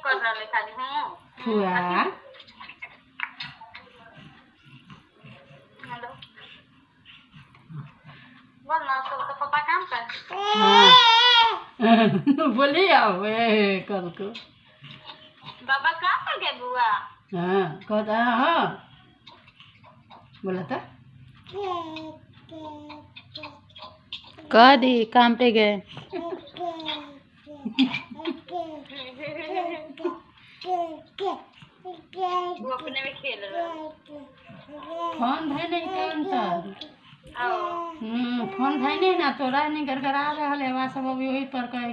कर रहा है खाली हां हुआ हेलो बोल ना तो पापा काम कर हाँ बोलिए अब कल को बाबा काम कर गए बुआ हाँ कहता हाँ बोला था कह दी काम पे गए वो अपने में खेल रहा है फोन है नहीं कौन सा फोन है नहीं ना तोरा नहीं गड़गड़ा रहा है सब अभी वही पर कहे